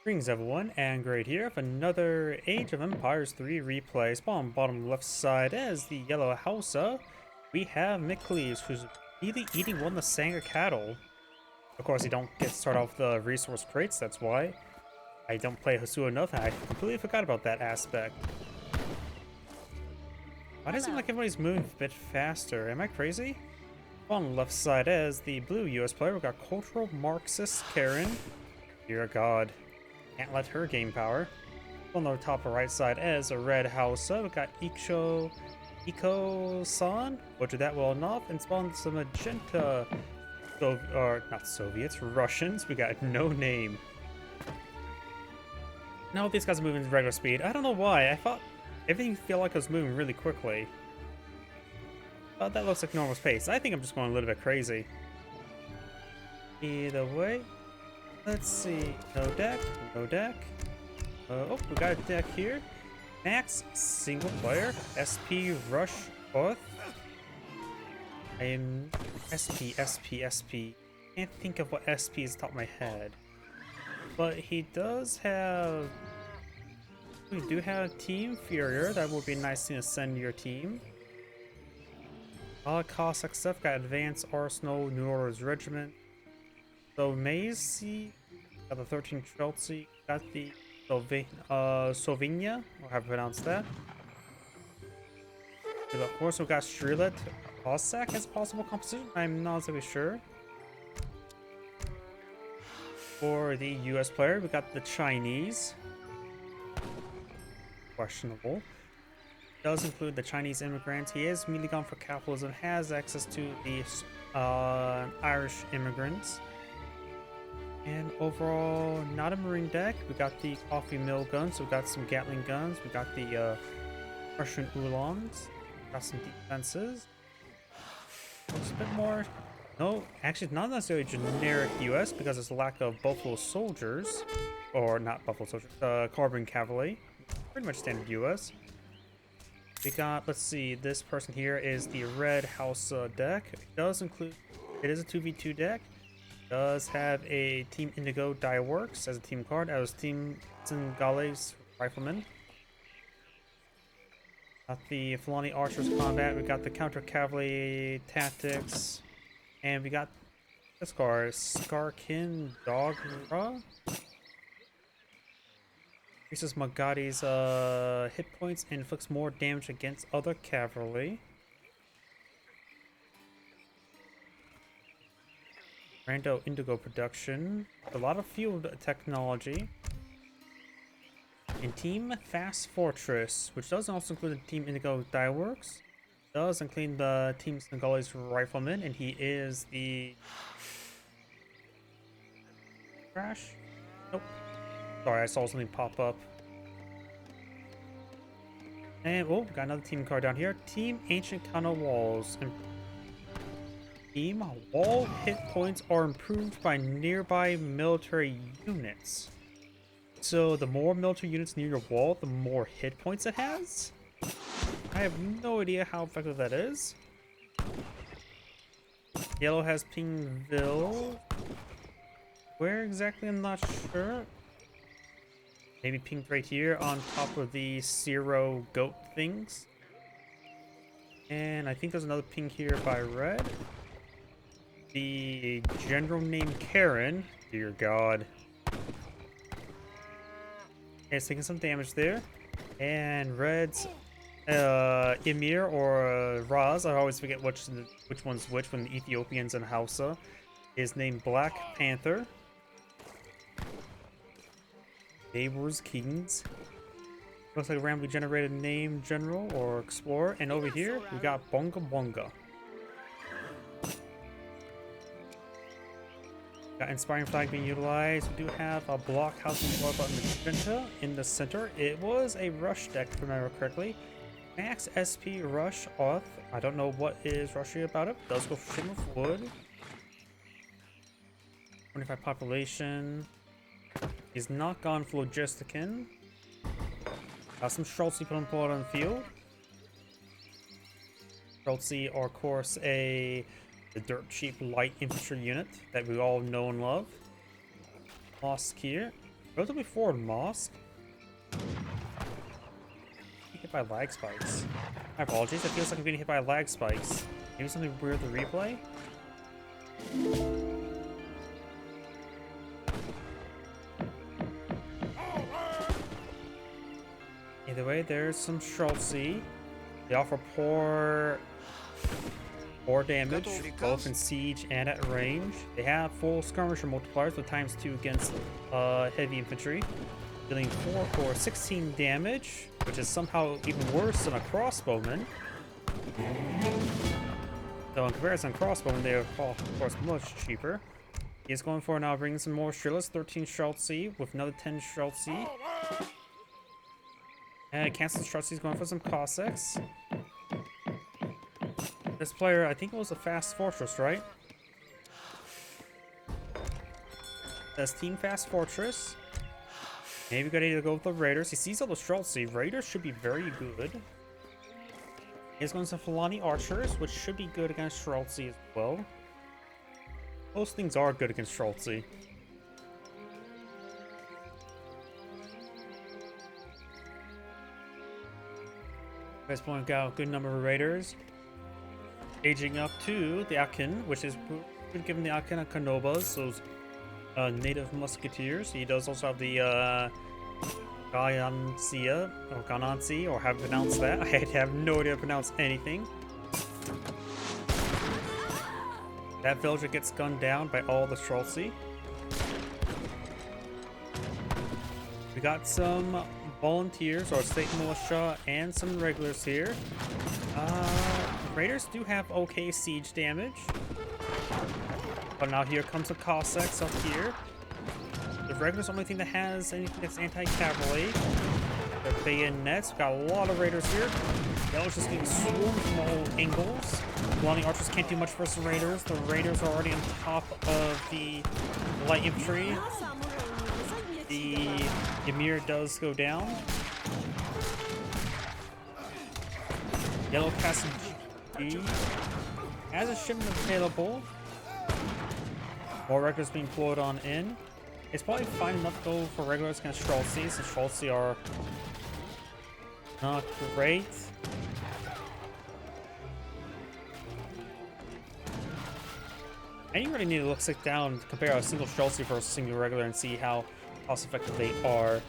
Greetings everyone, and Great here with another Age of Empires 3 replay. Spawn bottom left side as the yellow Hausa, we have McCleves, who's really eating one of the Sanger cattle. Of course, you don't get to start off the resource crates, that's why. I don't play Hasu enough, and I completely forgot about that aspect. Why does it seem like everybody's moving a bit faster? Am I crazy? On left side as the blue US player, we got cultural Marxist Karen. Dear God. Can't let her gain power. On the top right side as a red house, we got Iko-san, butchered that well enough, and spawned some magenta, or not Soviets, Russians. We got NoName. Now these guys are moving at regular speed. I don't know why. I thought everything felt like it was moving really quickly. But that looks like normal space. I think I'm just going a little bit crazy. Either way, let's see. No deck, no deck. Oh, we got a deck here. Max single player. SP Rush Earth. I am SP. Can't think of what SP is top of my head. But he does have. We do have Team Furier. That would be a nice thing to send your team. Cossack stuff. Got Advanced Arsenal, New Order's Regiment. So Maisie, got the 13 Chelsea, got the Slovenia, or how to pronounce that. Of course, we got Strilet Cossack as possible composition. I'm not exactly sure. For the US player, we got the Chinese. Questionable. Does include the Chinese immigrants. He is immediately gone for capitalism, has access to the Irish immigrants. And overall, not a marine deck. We got the coffee mill guns, so we got some Gatling guns. We got the Russian Oolongs. Got some defenses. Looks a bit more. No, actually, not necessarily generic US because there's a lack of Buffalo Soldiers. Or not Buffalo Soldiers, Carbon Cavalry. Pretty much standard US. We got, let's see, this person here is the Red House deck. It does include, it is a 2v2 deck. Does have a Team Indigo Die Works as a team card, as Team Singales Rifleman. Got the Fulani Archers Combat, we got the Counter Cavalry Tactics, and we got this card, Skarkin Dogra. Increases Magadi's hit points and inflicts more damage against other cavalry. Rando Indigo production, a lot of field technology, and Team Fast Fortress, which does also include the Team Indigo Die Works, does include the Team Singales Rifleman, and he is the Crash. Nope. Sorry, I saw something pop up. And oh, got another team card down here. Team Ancient Counter Walls. Team wall hit points are improved by nearby military units. So the more military units near your wall, the more hit points it has. I have no idea how effective that is. Yellow has Pingville. Where exactly? I'm not sure. Maybe pinged right here on top of the Zero goat things. And I think there's another ping here by red. The general named Karen. Dear God. It's taking some damage there. And red's Emir or Raz, I always forget which one's which when the Ethiopians and Hausa, is named Black Panther. Neighbors Kings. Looks like a randomly generated name general or explorer. And over here, we got Bonga Bonga. Got Inspiring Flag being utilized. We do have a blockhouse button magenta in the center. It was a rush deck, if I remember correctly. Max SP Rush Off. I don't know what is rushy about it. Does go for Shimmer of Wood. 25 population. He's not gone for Logistican. Got some Schultz put on the field. Schultz are, of course, the dirt cheap light infantry unit that we all know and love. Lost here. Relatively forward mosque. Hit by lag spikes. My apologies, it feels like I'm getting hit by lag spikes. Maybe something weird with the replay? Either way, there's some Schultzy. They offer poor damage, both in siege and at range. They have full skirmisher multipliers with ×2 against heavy infantry, dealing 4 or 16 damage, which is somehow even worse than a crossbowman. So in comparison, crossbowmen, they are of course much cheaper. He's going for now bringing some more Shrillas, 13 Schultzy with another 10 Schultzy. And cancels Schultzy's going for some Cossacks. This player, I think it was a fast fortress, right? That's Team Fast Fortress. Maybe we gotta go with the Raiders. He sees all the Schultzy. Raiders should be very good. He's going to some Fulani Archers, which should be good against Schultzy as well. Most things are good against Schultzy. Guys point out good number of Raiders. Aging up to the Akin, which is given the Akin and Kanobas, those native musketeers. He does also have the Gyansia, or Ganansi, or how to pronounce that. I have no idea how to pronounce anything. That villager gets gunned down by all the Schultzy. We got some volunteers or state militia and some regulars here. Raiders do have okay siege damage. But now here comes the Cossacks up here. The regulars are the only thing that has anything that's anti-cavalry. Their bayonets. We've got a lot of raiders here. That was just getting swarmed from all angles. Lonnie archers can't do much versus the raiders. The raiders are already on top of the light infantry. The Ymir does go down. Yellow Castle G has a shipment available. More regulars being poured on in. It's probably fine enough to go for regulars against Schultzy, since Schultzy are not great. And you really need to sit down and compare a single Schultzy versus a single regular and see how cost effective they are.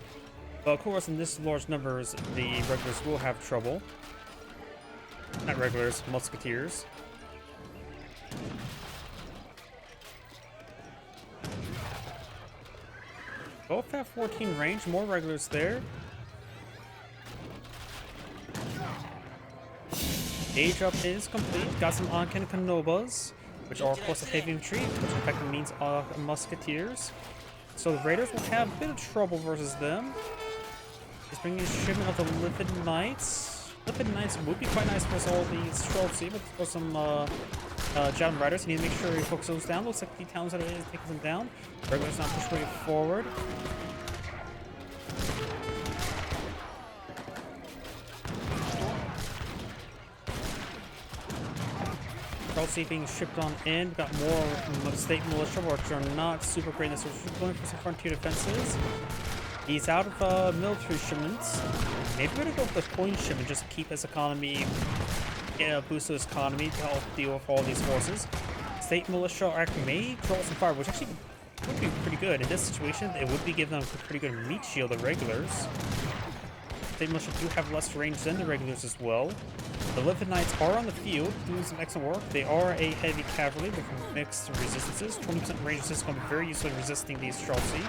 But of course, in this large numbers, the regulars will have trouble. Not regulars, musketeers. Both have 14 range, more regulars there. Age up is complete. Got some Anken Kanobas, which are of course a heavy infantry, which effectively means musketeers. So the raiders will have a bit of trouble versus them. He's bringing a shipment of the Livid Knights. Livid Knights would be quite nice versus all these Schultzy, but for some Javelin Riders, you need to make sure you focus those down. Looks like the towns that are taking them down. Regulars not push way forward. Schultzy being shipped on in. We've got more state militia, which are not super great. So we're going for some frontier defenses. He's out of military shipments. Maybe we're gonna go with the coin shipment just to keep his economy, boost his economy to help deal with all these forces. State militia actually may draw some fire, which actually would be pretty good. In this situation, it would be giving them a pretty good meat shield, the regulars. State militia do have less range than the regulars as well. The Livid Knights are on the field, doing some excellent work. They are a heavy cavalry with mixed resistances. 20% range resistance is going to be very useful in resisting these Schultzy.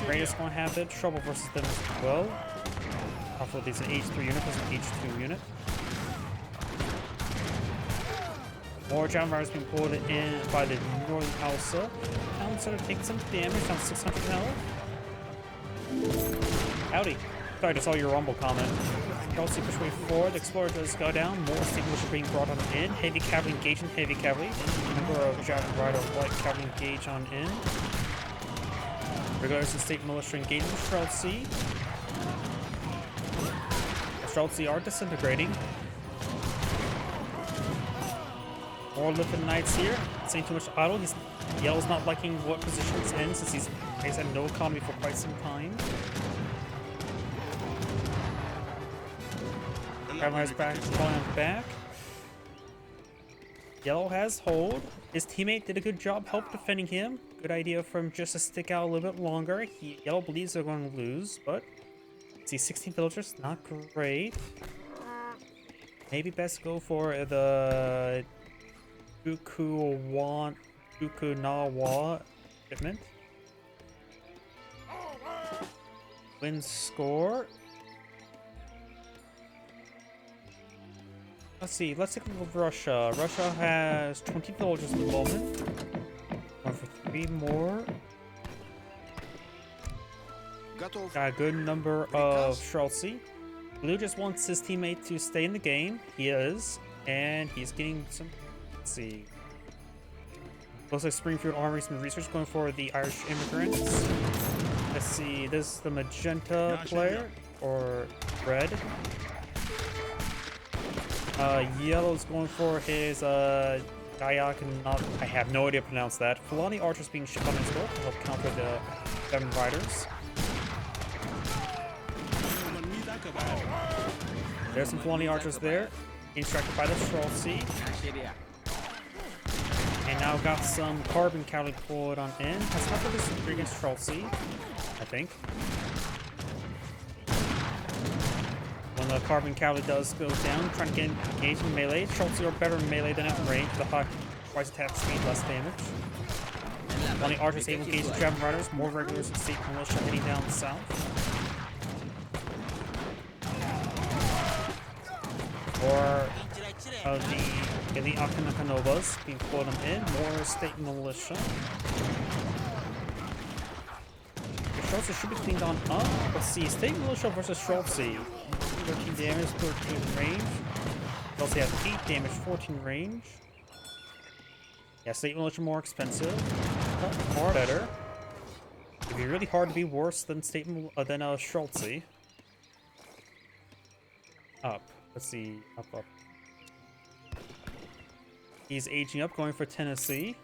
Raiders going to have a bit of trouble versus them as well. Also, these an H3 unit versus an H2 unit. More Javelin Riders being pulled in by the Northern Alsa. Now sort of taking some damage, down 600 health. Howdy. Sorry, I just saw your rumble comment. Schultzy push way forward. The Explorer does go down. More state militia being brought on in. Heavy cavalry engaging heavy cavalry. Number of Javelin Rider light cavalry engage on in. Regulars and state militia engaging Schultzy. Schultzy are disintegrating. More Livid Knights here. Saying too much idle. Yellow's not liking what position it's in since he's He's had no economy for quite some time. Grandma's back, falling back. Yellow has hold. His teammate did a good job help defending him. Good idea for him just to stick out a little bit longer. Yellow believes they're going to lose, but see 16 villagers, not great. Maybe best go for the Fukunawa shipment. Win score. Let's see. Let's take a look at Russia. Russia has 20 villagers at the moment. Going for 3 more. Got a good number of Streltsy. Blue just wants his teammate to stay in the game. He is. And he's getting some... Let's see. Looks like Springfield Armory, some research going for the Irish immigrants. Let's see. This is the magenta player. Or red. Yellow's going for his Gayak and not... I have no idea to pronounce that. Fulani archers being shipped on his boat to help counter the 7 riders. There's some Fulani archers there, instructed by the Streltsy. And now got some carbon cavalry pulled on in. That's not for this against Streltsy, I think. When the carbon cavalry does go down, trying to get engaged in melee. Streltsy are better in melee than at range. The hot twice attack speed, less damage. Fulani archers able to engage the Javelin riders, more regulars and state militia heading down south. Or the elite Akanakanovas being pulled them in, more state militia. The Streltsy should be cleaned on up. Let's see, state militia versus Streltsy. 13 damage, 13 range. Streltsy has 8 damage, 14 range. Yeah, state militia more expensive, but far better. It'd be really hard to be worse than Streltsy. Up. Let's see, up. He's aging up, going for Tennessee.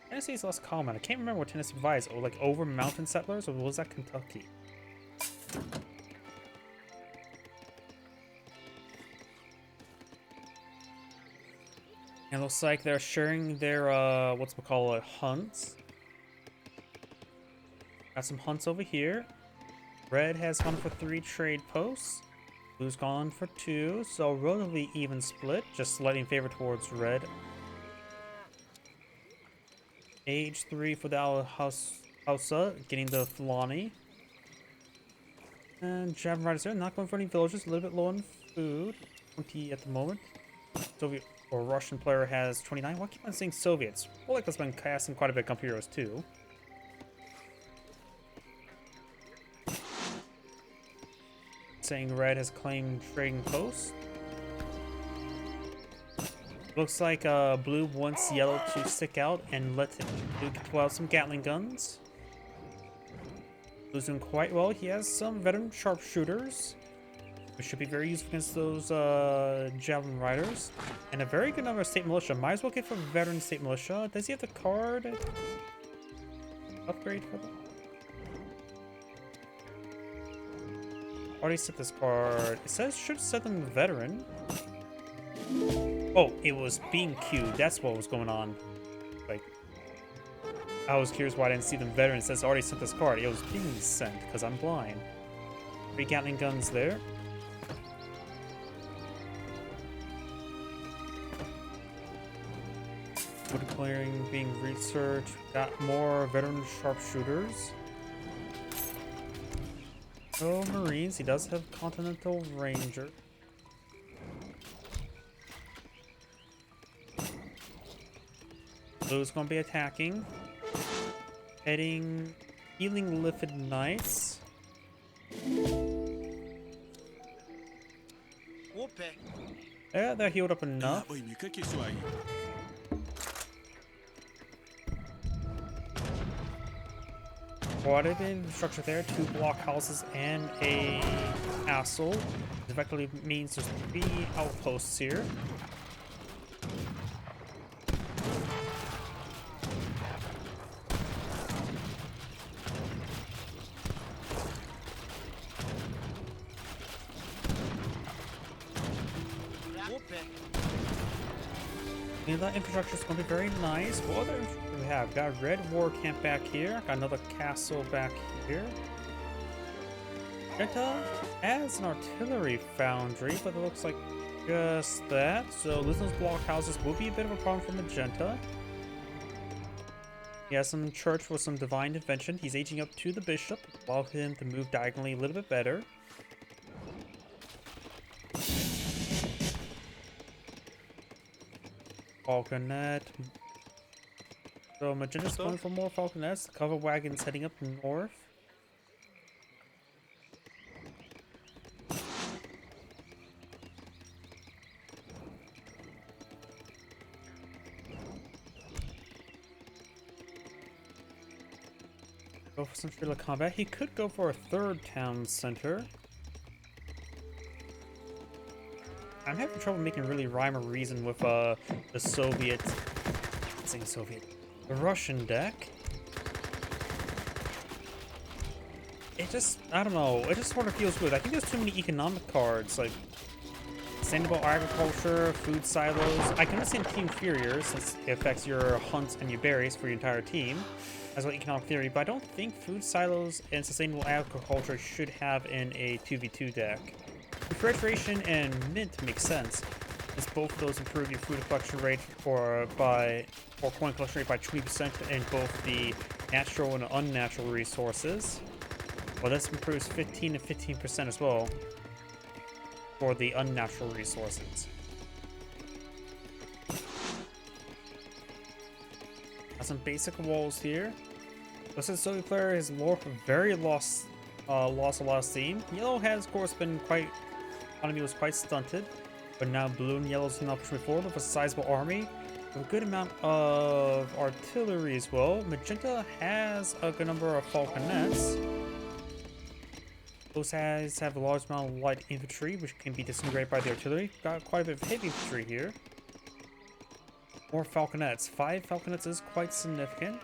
Tennessee's less common. I can't remember what Tennessee provides. Oh, like over mountain settlers, or was that Kentucky? And it looks like they're sharing their hunts. Got some hunts over here. Red has gone for 3 trade posts. Blue's gone for 2, so relatively even split, just slightly in favor towards red. Age 3 for the Hausa, getting the Fulani. And Javelin riders there, not going for any villages, a little bit low on food. 20 at the moment. Soviet or Russian player has 29. Why keep on saying Soviets? Well, like that's been casting quite a bit of Gump Heroes too. Saying red has claimed trading post. Looks like blue wants yellow to stick out and let blue pull out some Gatling guns. Blue's doing quite well. He has some veteran sharpshooters, which should be very useful against those javelin riders. And a very good number of state militia. Might as well get for veteran state militia. Does he have the card upgrade for them? Already set this card. It says should set them veteran. Oh, it was being queued. That's what was going on. Like, I was curious why I didn't see them veteran. It says already sent this card. It was being sent because I'm blind. 3 Gatling guns there. Wood clearing being researched. Got more veteran sharpshooters. Oh, Marines. He does have Continental Ranger. Blue's going to be attacking. Heading... Healing Liffid Knights. Yeah, they're healed up enough. What it in structure there, 2 block houses and a castle. It effectively means there's 3 outposts here. And that infrastructure is going to be very nice. What other infrastructure do we have? Got a red war camp back here. Got another castle back here. Magenta has an artillery foundry, but it looks like just that. So losing those block houses will be a bit of a problem for Magenta. He has some church with some divine intervention. He's aging up to the bishop, allow him to move diagonally a little bit better. Falconet. So Magenta's going for more falconets. The cover wagon's heading up north. Go for some straight combat. He could go for a third town center. I'm having trouble making really rhyme or reason with the Soviet, the Russian deck. It just, I don't know, it just sort of feels good. I think there's too many economic cards, like sustainable agriculture, food silos. I can understand team inferior since it affects your hunts and your berries for your entire team, as well as economic theory, but I don't think food silos and sustainable agriculture should have in a 2v2 deck. Refrigeration and mint makes sense, as both of those improve your food collection rate or coin collection rate by 20% in both the natural and unnatural resources. Well, this improves 15 to 15% as well for the unnatural resources. Got some basic walls here. Looks like the Soviet player has lost a lot of steam. Yellow has, of course, been quite. Economy was quite stunted, but now blue and yellow is now pushing forward with a sizable army, with a good amount of artillery as well. Magenta has a good number of falconets. Those guys have a large amount of light infantry, which can be disintegrated by the artillery. Got quite a bit of heavy infantry here. More falconets. 5 falconets is quite significant.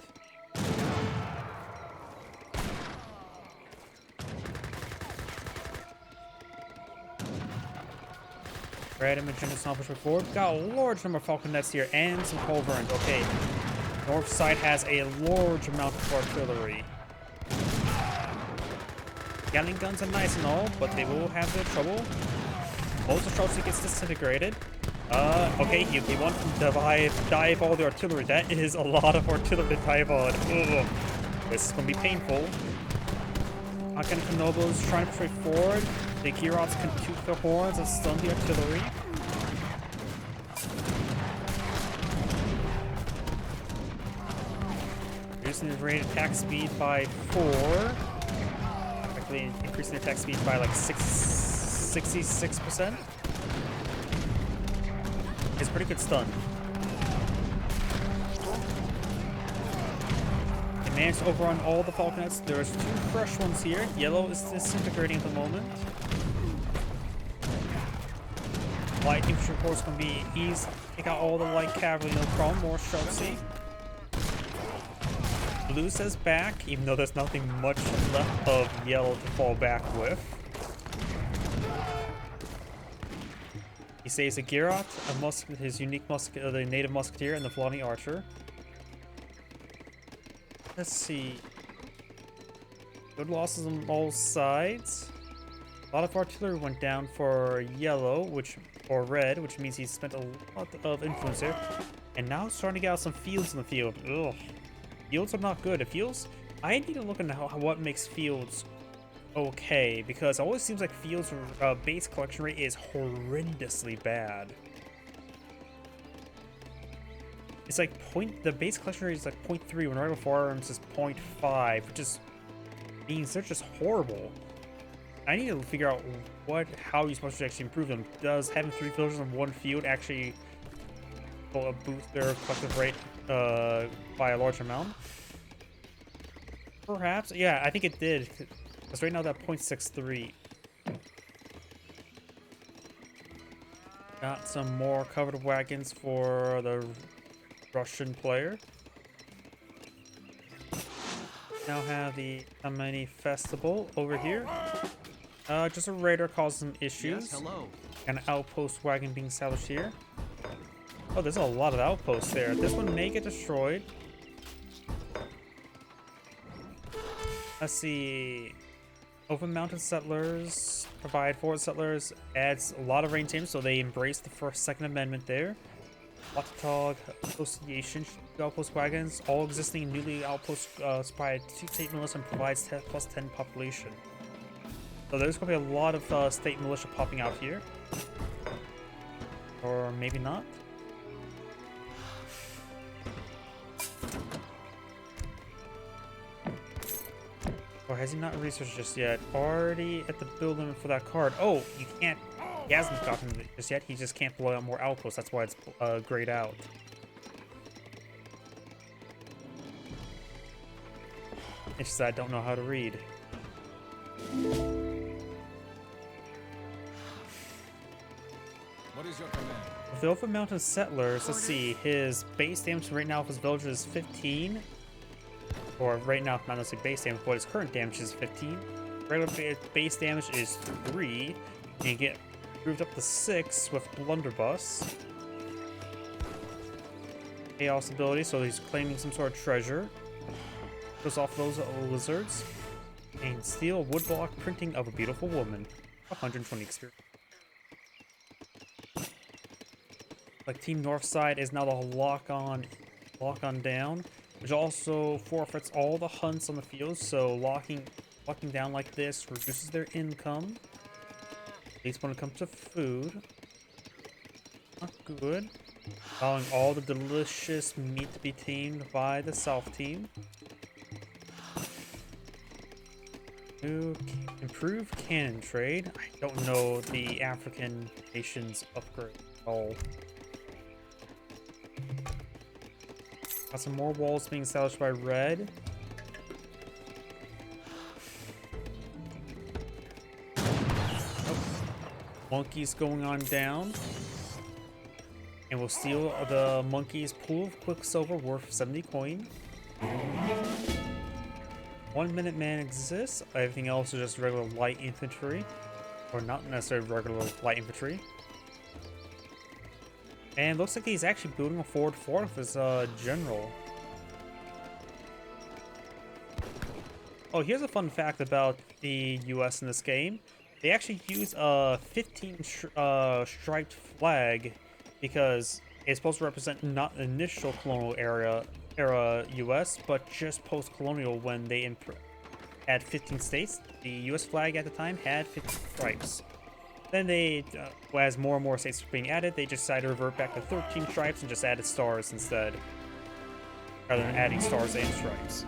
Red and Magenta's now pushing forward. Got a large number of falconets here and some culverins. Okay, north side has a large amount of artillery. Gatling guns are nice and all, but they will have their trouble. Most of Chelsea gets disintegrated. Okay, he wants to dive all the artillery. That is a lot of artillery to dive on. Ugh. This is going to be painful. Hakan Konobo's trying to push forward. The Girots can toot their horns and stun the artillery. Reducing the rated attack speed by 4. Actually, increasing the attack speed by like 66%. It's pretty good stun. They managed to overrun all the falconets. There's 2 fresh ones here. Yellow is disintegrating at the moment. Light infantry force can be easy. Take out all the light cavalry, no problem. More Chelsea. Blue says back, even though there's nothing much left of yellow to fall back with. He saves a Girot, his unique the native musketeer, and the flaunting archer. Let's see. Good losses on all sides. A lot of artillery went down for yellow, or red, which means he spent a lot of influence there. And now it's starting to get out some fields in the field. Ugh. Fields are not good. It feels. I need to look into what makes fields okay, because it always seems like fields base collection rate is horrendously bad. It's like the base collection rate is like 0.3 when regular firearms is 0.5, which just means they're just horrible. I need to figure out how you're supposed to actually improve them. Does having 3 villagers on 1 field actually boost their collective rate by a large amount? Perhaps. Yeah, I think it did. Because right now that 0.63. Got some more covered wagons for the Russian player. Now have the Amani Festival over here. Just a raider caused some issues. Yes, hello. An outpost wagon being established here. Oh, there's a lot of outposts there. This one may get destroyed. Let's see. Open mountain settlers provide forward settlers, adds a lot of range teams, so they embrace the first, Second Amendment there. Watchdog Association, outpost wagons, all existing newly outposts supply 2 state militia and provides plus 10 population. So there's going to be a lot of state militia popping out here. Or maybe not. Or has he not researched just yet? Already at the building for that card. Oh, you can't. He hasn't gotten it just yet. He just can't blow out more outposts. That's why it's grayed out. It's just that I don't know how to read. What is your command? With the Open Mountain Settlers, let's see. His base damage right now of his village is 15. Or right now, not necessarily base damage, but his current damage is 15. Regular base damage is 3. And get moved up to 6 with Blunderbuss. Chaos ability, so he's claiming some sort of treasure. Goes off those lizards. And steel woodblock printing of a beautiful woman. 120 experience. Like Team Northside is now the lock on down, which also forfeits all the hunts on the field. So locking down like this reduces their income. At least when it comes to food. Not good. Allowing all the delicious meat to be tamed by the South team. To improve cannon trade. I don't know the African nations upgrade at all. Got some more walls being established by red. Oh. Monkeys going on down. And we'll steal the monkey's pool of Quicksilver worth 70 coin. 1 minute man exists. Everything else is just regular light infantry. Or not necessarily regular light infantry. And looks like he's actually building a forward fort of his general. Oh, here's a fun fact about the US in this game. They actually use a 15 striped flag because it's supposed to represent not the initial colonial era US, but just post-colonial when they had 15 states. The US flag at the time had 15 stripes. Then they, as more and more states were being added, they decided to revert back to 13 stripes and just added stars instead, rather than adding stars and stripes.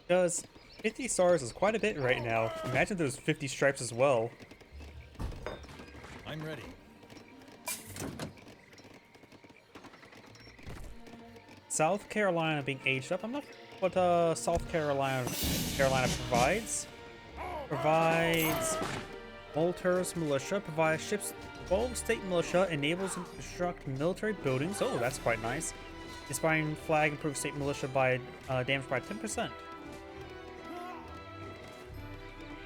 Because 50 stars is quite a bit right now. Imagine there's 50 stripes as well. I'm ready. South Carolina being aged up. I'm not sure what South Carolina provides. Provides Multer's militia, provides ships 12 state militia, enables them to construct military buildings. Oh, that's quite nice. Inspiring flag improves state militia by damage by 10%.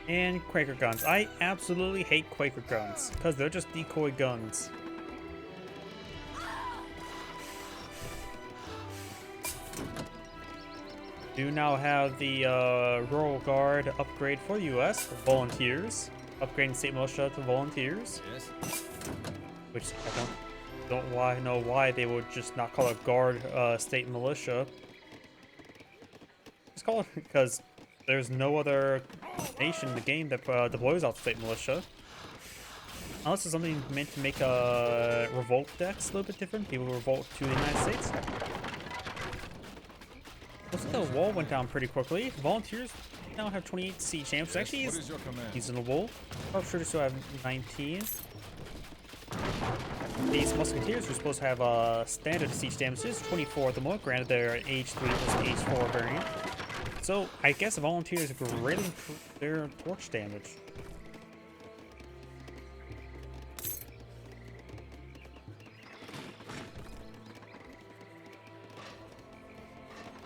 And Quaker guns. I absolutely hate Quaker guns because they're just decoy guns. Do now have the Rural Guard upgrade for the US for volunteers. Upgrading state militia to volunteers. Yes. Which I don't know why they would just not call it Guard state militia. Just call it because there's no other nation in the game that deploys out state militia. Unless it's something meant to make revolt decks a little bit different. People revolt to the United States. Looks like the wall went down pretty quickly. Volunteers now have 28 siege champs, which actually is reasonable. Sharpshooters still have 19. These musketeers are supposed to have standard siege damages, 24 at the moment. Granted, they're age 3 plus age 4 variant. So I guess volunteers greatly improve their torch damage.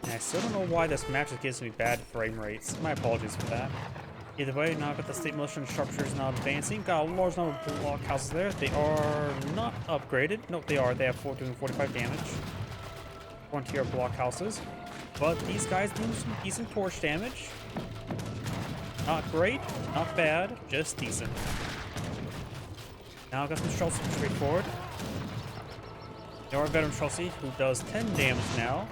And I still don't know why this match just gives me bad frame rates. My apologies for that. Either way, now got the state militia and sharpshooters now advancing. Got a large number of blockhouses there. They are not upgraded. Nope, they are. They have doing 45 damage. Frontier blockhouses. But these guys do some decent torch damage. Not great, not bad, just decent. Now I got some Chelsea straightforward. There are veteran Chelsea who does 10 damage now.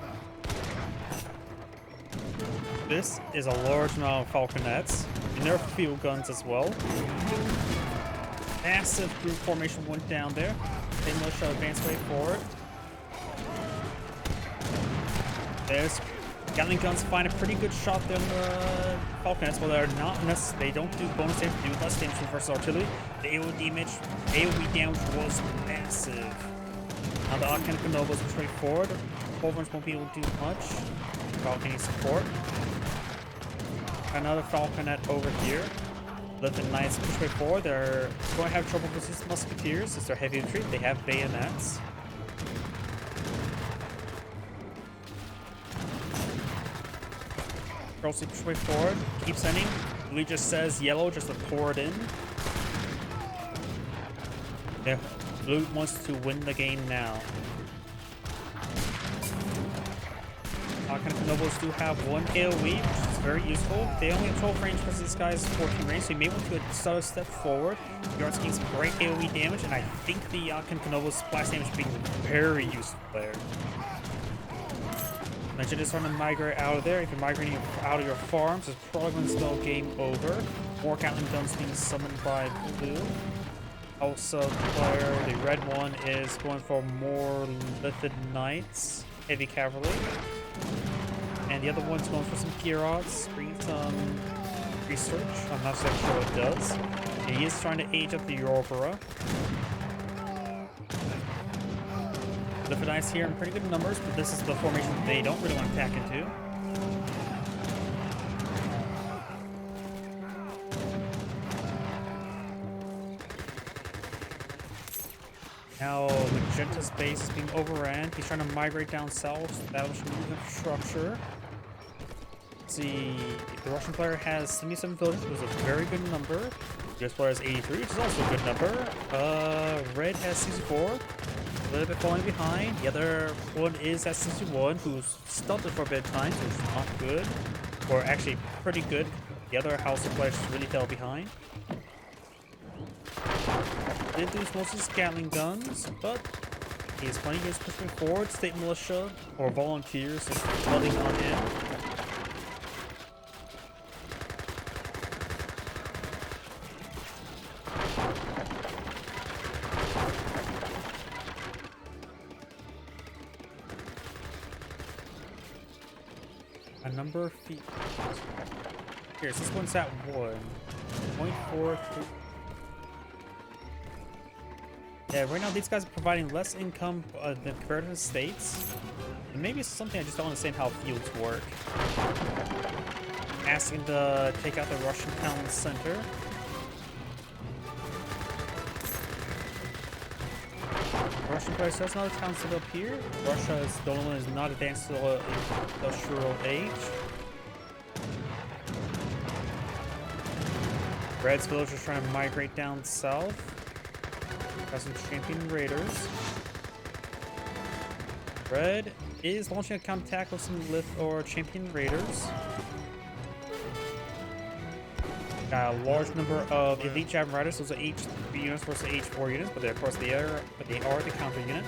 This is a large amount of falconets, and there are field guns as well. Massive group formation went down there. They must advance way forward. There's Gatling guns find a pretty good shot there on the falconets, but they're not they don't do bonus damage, they do less damage versus artillery. The AoE damage was massive. Now the Arcane Canobas will straight forward. Culverins won't be able to do much. Falcon support. Another falconet over here. Let the knights push way forward. They're going to have trouble with these musketeers since they're heavy infantry. They have bayonets. Chelsea push way forward. Keep sending. Lee just says yellow just to pour it in. Yeah, blue wants to win the game now. Nobles do have one AoE, which is very useful. They only have 12 range because this guy's 14 range, so you may want to start a step forward. You are taking some great AoE damage, and I think the Nobles splash damage being very useful there. Mentioned is starting to migrate out of there. If you're migrating out of your farms, it's probably going to spell game over. More Gatling guns being summoned by blue. Also, the red one is going for more Lithid Knights, heavy cavalry. And the other one's going for some Kierots, bringing some research. I'm not so sure what it does. And he is trying to age up the Yorvara. Lithid Knights here in pretty good numbers, but this is the formation they don't really want to attack into. Now Magenta's base is being overran. He's trying to migrate down south, establish new infrastructure. Let's see, the Russian player has 77 villages, which is a very good number. The US player has 83, which is also a good number. Red has 64, a little bit falling behind. The other one is at 61, who's stunted for a bit of time, so it's not good. Or actually pretty good. The other house of players really fell behind. Did lose most of his Gatling guns, but he's plenty good pushing forward. State militia or volunteers is flooding on in. A number of feet. Here, this one's at 1.43. Yeah, right now these guys are providing less income than compared to the states. And maybe it's something I just don't understand how fields work. Asking to take out the Russian town center. Russian player says another town set up here. Russia is the only one is not advanced to the industrial age. Red's village is trying to migrate down south. Got some champion raiders. Red is launching a counterattack with some champion raiders. Got a large number of elite javelin riders. Those are H3 units versus H4 units, but of course they are the counter unit.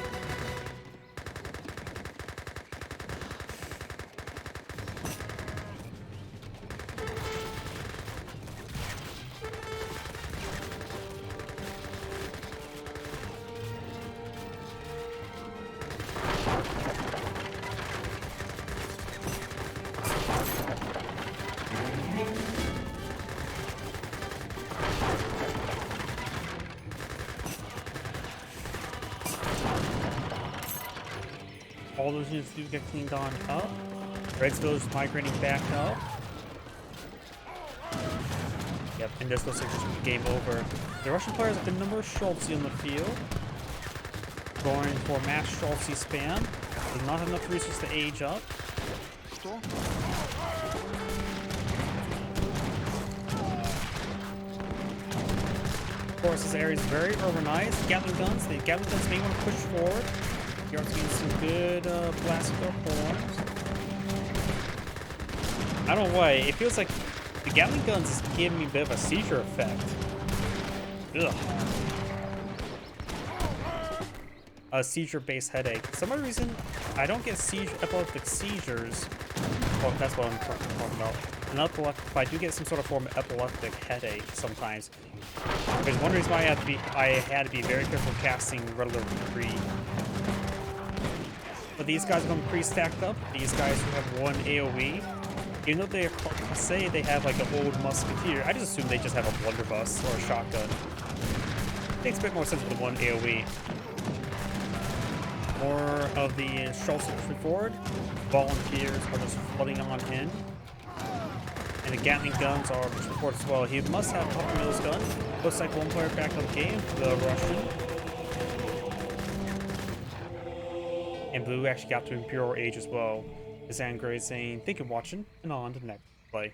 All those units do get cleaned on up. Red's village is migrating back up. Yep, and this looks like just game over. The Russian players have a number of Schultz on the field. Going for mass Schultz spam. Does not have enough resources to age up. Of course, this area is very urbanized. Gatling guns. The Gatling guns may want to push forward. You're getting some good blast with their horns. I don't know why. It feels like the Gatling guns is giving me a bit of a seizure effect. Ugh. A seizure-based headache. For some reason, I don't get epileptic seizures. Well, that's what I'm talking about. But I do get some sort of form of epileptic headache sometimes. There's one reason why I had to be very careful casting relative pre. But these guys are going pre-stacked up. These guys who have one AoE, even though they say they have like an old musketeer, I just assume they just have a blunderbuss or a shotgun. It makes a bit more sense with one AoE. More of the Schultz pushing forward. Volunteers are just flooding on in. And the Gatling guns are pushing forward as well. He must have Papa Mill's gun. Looks like one player back on the game, the Russian. And Blue actually got to Imperial Age as well. His Angry saying, thank you for watching, and on to the next play.